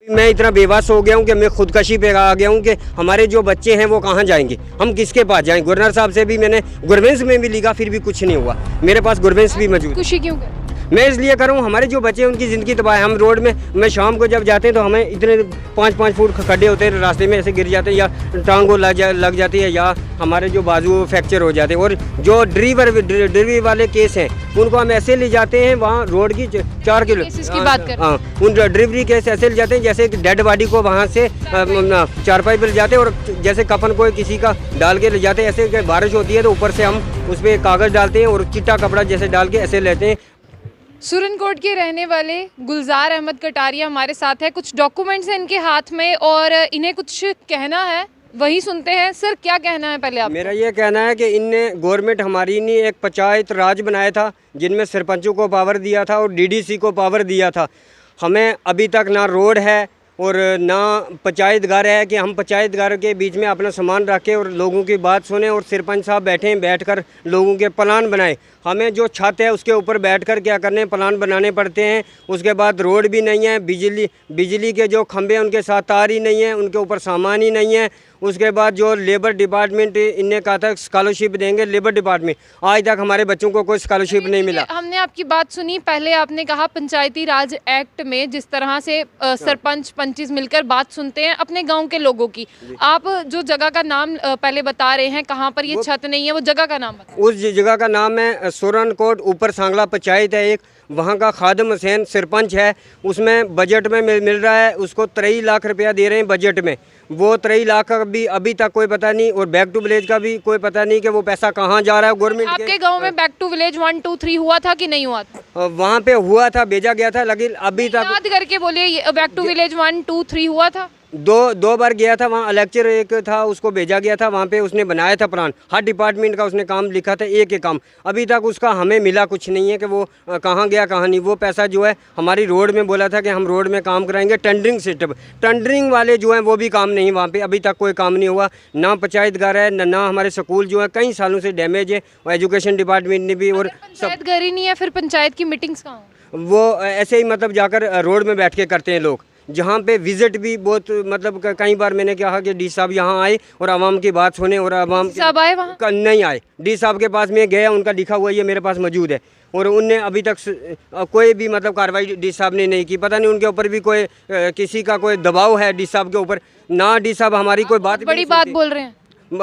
मैं इतना बेबस हो गया हूँ कि मैं खुदकशी पे आ गया हूँ कि हमारे जो बच्चे हैं वो कहाँ जाएंगे, हम किसके पास जाएं। गवर्नर साहब से भी मैंने गुरवेंस में भी लिखा, फिर भी कुछ नहीं हुआ। मेरे पास गुरवेंस भी मौजूद है। खुशी क्यों कर? मैं इसलिए करूँ, हमारे जो बच्चे हैं उनकी ज़िंदगी तबाह है। हम रोड में, मैं शाम को जब जाते हैं तो हमें इतने 5-5 फुट खड्डे होते हैं, रास्ते में ऐसे गिर जाते हैं, या टांगों लग जाती है, या हमारे जो बाजू फ्रैक्चर हो जाते हैं। और जो डिलीवरी वाले केस हैं उनको हम ऐसे ले जाते हैं, वहाँ रोड की 4 किलो की बात कर, हाँ, उन डिलीवरी केस ऐसे ले जाते हैं जैसे डेड बॉडी को वहाँ से चारपाई पर ले जाते हैं, और जैसे कफन को किसी का डाल के ले जाते हैं। ऐसे बारिश होती है तो ऊपर से हम उस पर कागज़ डालते हैं और चिट्टा कपड़ा जैसे डाल के ऐसे लेते हैं। सुरनकोट के रहने वाले गुलजार अहमद कटारिया हमारे साथ है। कुछ डॉक्यूमेंट्स हैं इनके हाथ में और इन्हें कुछ कहना है, वही सुनते हैं। सर क्या कहना है पहले आप? मेरा ये कहना है कि इनने गवर्नमेंट हमारी ने एक पंचायत राज बनाया था जिनमें सरपंचों को पावर दिया था और डीडीसी को पावर दिया था। हमें अभी तक ना रोड है और ना पंचायत घर है कि हम पंचायत घर के बीच में अपना सामान रखें और लोगों की बात सुने, और सरपंच साहब बैठे हैं, बैठकर लोगों के प्लान बनाए। हमें जो छत है उसके ऊपर बैठकर क्या करने, प्लान बनाने पड़ते हैं। उसके बाद रोड भी नहीं है, बिजली के जो खंभे हैं उनके साथ तार ही नहीं है, उनके ऊपर सामान ही नहीं है। उसके बाद जो लेबर डिपार्टमेंट, इनने कहा था स्कॉलरशिप देंगे, लेबर डिपार्टमेंट आज तक हमारे बच्चों को कोई स्कॉलरशिप नहीं मिला। हमने आपकी बात सुनी। पहले आपने कहा पंचायती राज एक्ट में जिस तरह से सरपंच पंचिस मिलकर बात सुनते हैं अपने गांव के लोगों की, आप जो जगह का नाम पहले बता रहे हैं कहाँ पर ये छत नहीं है, वो जगह का नाम बताइए। उस जगह का नाम है सुरनकोट, ऊपर सांगला पंचायत है एक, वहाँ का खादम हुसैन सरपंच है। उसमें बजट में मिल रहा है उसको 23 लाख रुपया दे रहे हैं बजट में। वो 23 लाख का भी अभी तक कोई पता नहीं, और बैक टू विलेज का भी कोई पता नहीं कि वो पैसा कहाँ जा रहा है गवर्नमेंट के। आपके गांव में बैक टू विलेज 1, 2, 3 हुआ था कि नहीं हुआ था? वहाँ पे हुआ था, भेजा गया था, लेकिन अभी तक याद करके बोलिए, बैक टू विलेज 1, 2, 3 हुआ था? दो बार गया था वहाँ। लेक्चर एक था, उसको भेजा गया था, वहाँ पे उसने बनाया था प्लान, हर डिपार्टमेंट का उसने काम लिखा था, एक काम। अभी तक उसका हमें मिला कुछ नहीं है कि वो कहाँ गया कहाँ नहीं। वो पैसा जो है हमारी रोड में बोला था कि हम रोड में काम कराएंगे, टेंडरिंग सिस्टम, टेंडरिंग वाले जो हैं वो भी काम नहीं, वहाँ पे अभी तक कोई काम नहीं हुआ। ना पंचायत घर है, ना हमारे स्कूल जो है कई सालों से डैमेज है, और एजुकेशन डिपार्टमेंट ने भी। और पंचायत घर ही नहीं है, फिर पंचायत की मीटिंग्स कहाँ? वो ऐसे ही मतलब जाकर रोड में बैठ के करते हैं लोग, जहाँ पे विजिट भी बहुत, मतलब कई बार मैंने कहा कि डी साहब यहाँ आए और आवाम की बात सुने, और आवाम सब आए वहाँ? नहीं आए। डी साहब के पास मैं गया, उनका लिखा हुआ ये मेरे पास मौजूद है, और उनने अभी तक कोई भी मतलब कार्रवाई डी साहब ने नहीं की। पता नहीं उनके ऊपर भी कोई किसी का कोई दबाव है डी साहब के ऊपर। ना डी साहब हमारी कोई बात, बड़ी बात बोल रहे हैं,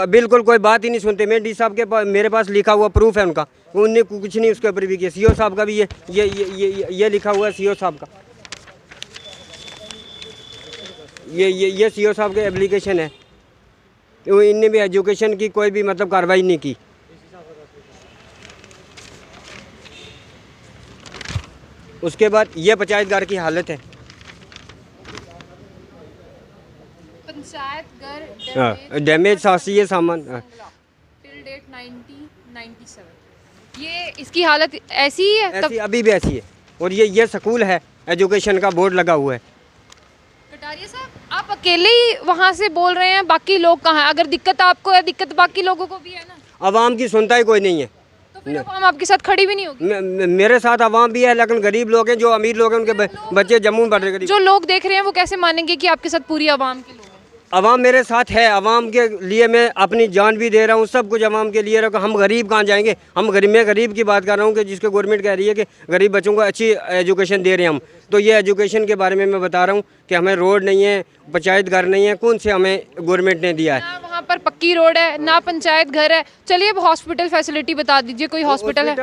बिल्कुल कोई बात ही नहीं सुनते। मैं डी साहब के पास, मेरे पास लिखा हुआ प्रूफ है उनका, उनने कुछ नहीं उसके ऊपर भी किया। सीओ साहब का भी ये लिखा हुआ है, सीओ साहब का ये सीओ साहब के एप्लीकेशन है। वो इनने भी एजुकेशन की कोई भी मतलब कार्रवाई नहीं की। उसके बाद ये पंचायत घर की हालत है। पंचायत घर डैमेज सासी है सामान टिल डेट 1997। ये इसकी हालत ऐसी ही है? ऐसी अभी भी ऐसी है। और ये स्कूल है, एजुकेशन का बोर्ड लगा हुआ है। कटारिया साहब, आप अकेले ही वहाँ से बोल रहे हैं, बाकी लोग कहाँ हैं? अगर दिक्कत आपको है, दिक्कत बाकी लोगों को भी है ना? आवाम की सुनता ही कोई नहीं है, तो फिर आवाम आपके साथ खड़ी भी नहीं होगी। मेरे साथ आवाम भी है, लेकिन गरीब लोग हैं, जो अमीर लोग हैं उनके बच्चे जम्मू में पढ़ रहे हैं। जो लोग देख रहे हैं वो कैसे मानेंगे कि आपके साथ पूरी आवाम के लोग हैं? अवाम मेरे साथ है, अवाम के लिए मैं अपनी जान भी दे रहा हूँ, सब कुछ अवाम के लिए रखा। हम गरीब कहाँ जाएंगे? मैं गरीब की बात कर रहा हूँ कि जिसके गवर्नमेंट कह रही है कि गरीब बच्चों को अच्छी एजुकेशन दे रहे हैं हम। तो ये एजुकेशन के बारे में मैं बता रहा हूँ कि हमें रोड नहीं है, पंचायत घर नहीं है, कौन से हमें गवर्नमेंट ने दिया है? ना वहाँ पर पक्की रोड है, ना पंचायत घर है। चलिए अब हॉस्पिटल फैसिलिटी बता दीजिए, कोई हॉस्पिटल है?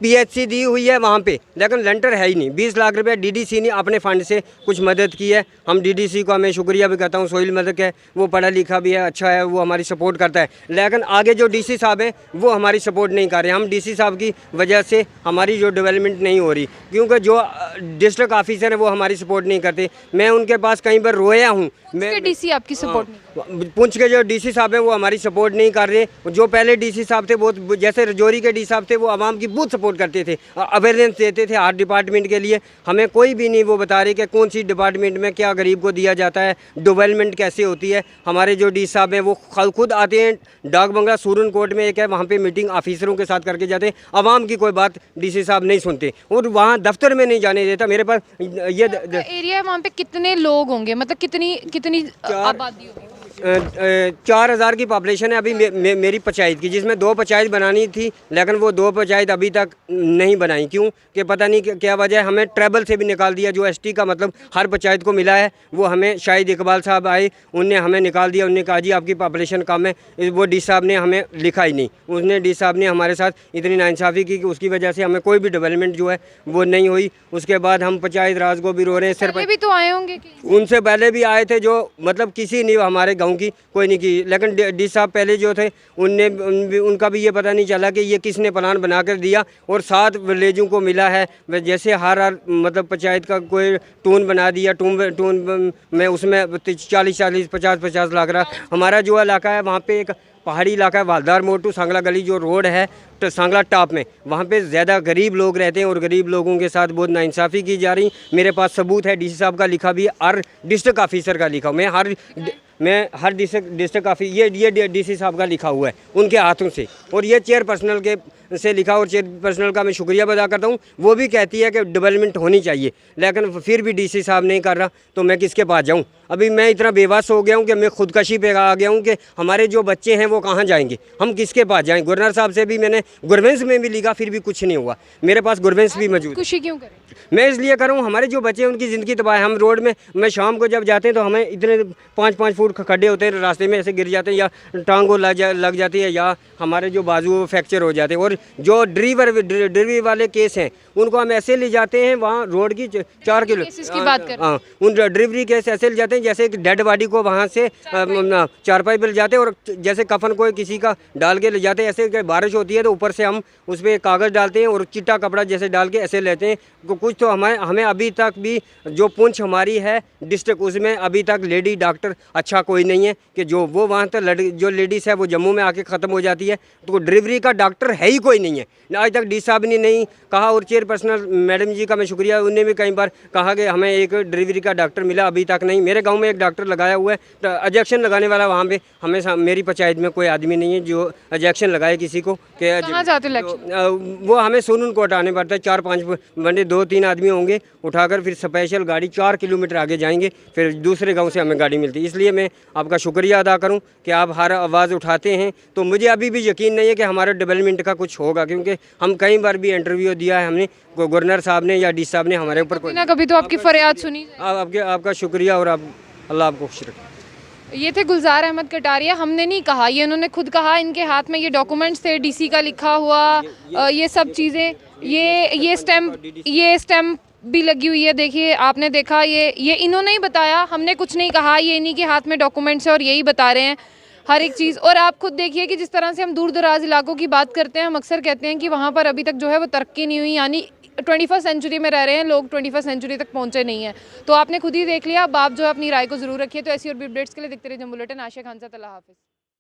PHC दी हुई है वहाँ पे, लेकिन लेंटर है ही नहीं। 20 लाख रुपए DDC ने अपने फंड से कुछ मदद की है। हम DDC को, हमें शुक्रिया भी करता हूँ, सोहेल मदद है, वो पढ़ा लिखा भी है, अच्छा है, वो हमारी सपोर्ट करता है। लेकिन आगे जो DC साहब है वो हमारी सपोर्ट नहीं कर रहे। हम DC साहब की वजह से हमारी जो डेवलपमेंट नहीं हो रही, क्योंकि जो डिस्ट्रिक्ट ऑफिसर है वो हमारी सपोर्ट नहीं करते। मैं उनके पास कई बार रोया हूँ। मैं DC आपकी सपोर्ट नहीं पुंछ के जो डीसी साहब हैं वो हमारी सपोर्ट नहीं कर रहे। जो पहले डीसी साहब थे वो जैसे रजौरी के डी साहब थे वो आवाम की बहुत सपोर्ट करते थे, अवेयरनेस देते थे हर डिपार्टमेंट के लिए। हमें कोई भी नहीं वो बता रहे कि कौन सी डिपार्टमेंट में क्या गरीब को दिया जाता है, डेवलपमेंट कैसे होती है। हमारे जो डी साहब हैं वो खुद आते हैं, डाक बंगला सूरन कोर्ट में एक है, वहाँ पर मीटिंग ऑफिसरों के साथ करके जाते हैं। आवाम की कोई बात डीसी साहब नहीं सुनते और वहाँ दफ्तर में नहीं जाने देता। मेरे पास ये एरिया है, वहाँ पे कितने लोग होंगे, मतलब कितनी कितनी आबादी होगी? 4000 की पॉपुलेशन है अभी मेरी पंचायत की, जिसमें 2 पंचायत बनानी थी, लेकिन वो 2 पंचायत अभी तक नहीं बनाई। क्यों कि पता नहीं क्या वजह है। हमें ट्राइबल से भी निकाल दिया, जो एसटी का मतलब हर पंचायत को मिला है, वो हमें शाहिद इकबाल साहब आए, उनने हमें निकाल दिया। उन्होंने कहा जी आपकी पॉपुलेशन कम है। वो डी साहब ने हमें लिखा ही नहीं, उसने डी साहब ने हमारे साथ इतनी नाइंसाफ़ी की कि उसकी वजह से हमें कोई भी डेवलपमेंट जो है वो नहीं हुई। उसके बाद हम पंचायत राज को भी रो रहे हैं। पहले भी तो आए होंगे कि? उनसे पहले भी आए थे, जो मतलब किसी ने हमारे गाँव की कोई नहीं की। लेकिन डी साहब पहले जो थे उनका भी ये पता नहीं चला कि ये किसने प्लान बना कर दिया और 7 विलेजों को मिला है। जैसे हर मतलब पंचायत का कोई टून बना दिया, टून में उसमें 40-40 50-50 लाख रहा। हमारा जो इलाका है वहाँ पे एक पहाड़ी इलाका है, वालदार मोड़ टू सांगला गली जो रोड है तो सांगला टॉप में, वहाँ पे ज़्यादा गरीब लोग रहते हैं और गरीब लोगों के साथ बहुत नाइंसाफ़ी की जा रही। मेरे पास सबूत है, डीसी साहब का लिखा भी है, हर डिस्ट्रिक्ट ऑफिसर का लिखा। मैं हर डिस्ट्रिक्ट ऑफिस ये डीसी साहब का लिखा हुआ है उनके हाथों से, और ये चेयरपर्सनल के से लिखा। और चेयरपर्सनल का मैं शुक्रिया अदा करता हूँ, वो भी कहती है कि डेवलपमेंट होनी चाहिए, लेकिन फिर भी डीसी साहब नहीं कर रहा, तो मैं किसके पास जाऊँ? अभी मैं इतना बेबस हो गया हूँ कि मैं खुदकशी पे आ गया हूँ कि हमारे जो बच्चे हैं वो कहाँ जाएंगे, हम किसके पास जाएँ? गवर्नर साहब से भी मैंने गुरवेंस में भी लिखा, फिर भी कुछ नहीं हुआ। मेरे पास गुरवेंस भी मौजूद है। खुशी क्यों करें? मैं इसलिए करूँ, हमारे जो बच्चे हैं उनकी ज़िंदगी तबाह है। हम रोड में, मैं शाम को जब जाते हैं तो हमें इतने 5-5 फुट खड्डे होते हैं, रास्ते में ऐसे गिर जाते हैं, या टांग को लग जाती है, या हमारे जो बाजू फ्रैक्चर हो जाते हैं। और जो डिलीवरी वाले केस हैं उनको हम ऐसे ले जाते हैं, वहाँ रोड की 4 किलो की बात कर, हाँ, उन डिलीवरी केस ऐसे ले जाते हैं जैसे एक डेड बॉडी को वहाँ से चारपाई पर ले जाते हैं, और जैसे कफन को किसी का डाल के ले जाते हैं। ऐसे बारिश होती है तो ऊपर से हम उस पर कागज़ डालते हैं और चिट्टा कपड़ा जैसे डाल के ऐसे लेते हैं। कुछ तो हमें अभी तक भी, जो पुंछ हमारी है डिस्ट्रिक्ट, उसमें अभी तक लेडी डॉक्टर अच्छा कोई नहीं है कि जो वो वहाँ तक जो लेडीज़ है वो जम्मू में आके ख़त्म हो जाती है, तो डिलीवरी का डॉक्टर है ही कोई नहीं है। आज तक डी साहब ने नहीं कहा, और चेयरपर्सन मैडम जी का मैं शुक्रिया, उन्होंने भी कई बार कहा कि हमें एक डिलीवरी का डॉक्टर मिला, अभी तक नहीं। मेरे गाँव में एक डॉक्टर लगाया हुआ है, तो इंजेक्शन लगाने वाला वहाँ पर हमें मेरी पंचायत में कोई आदमी नहीं है जो इंजेक्शन लगाए किसी को। कहाँ जाते वो हमें सोनून कोट आने पड़ता है, 4-5 बंदे 2-3 आदमी होंगे, उठाकर फिर स्पेशल गाड़ी 4 किलोमीटर आगे जाएंगे, फिर दूसरे गांव से हमें गाड़ी मिलती है। इसलिए मैं आपका शुक्रिया अदा करूं कि आप हर आवाज़ उठाते हैं। तो मुझे अभी भी यकीन नहीं है कि हमारे डेवलपमेंट का कुछ होगा, क्योंकि हम कई बार भी इंटरव्यू दिया है हमने, गवर्नर साहब ने या डी साहब ने हमारे ऊपर कोई ना कभी तो आपकी फरियाद सुनी। आपका शुक्रिया, और अल्लाह आपको खुश रखे। ये थे गुलजार अहमद कटारिया। हमने नहीं कहा, ये उन्होंने खुद कहा। इनके हाथ में ये डॉक्यूमेंट्स थे, डीसी का लिखा हुआ, ये सब चीज़ें, ये स्टैम्प भी लगी हुई है। देखिए, आपने देखा, ये इन्होंने ही बताया, हमने कुछ नहीं कहा। ये इन्हीं के हाथ में डॉक्यूमेंट्स है और यही बता रहे हैं हर एक चीज़। और आप खुद देखिए कि जिस तरह से हम दूर दराज इलाकों की बात करते हैं, हम अक्सर कहते हैं कि वहाँ पर अभी तक जो है वो तरक्की नहीं हुई, यानी 21वीं सेंचुरी में रह रहे हैं लोग, 21वीं सेंचुरी तक पहुँचे नहीं हैं। तो आपने खुद ही देख लिया। अब आप जो है अपनी राय को ज़रूर रखिए। तो ऐसी और भी अपडेट्स के लिए देखते रहिए जम्मू बुलेटिन। आशिया खान साथ, अल्लाह हाफ़िज़।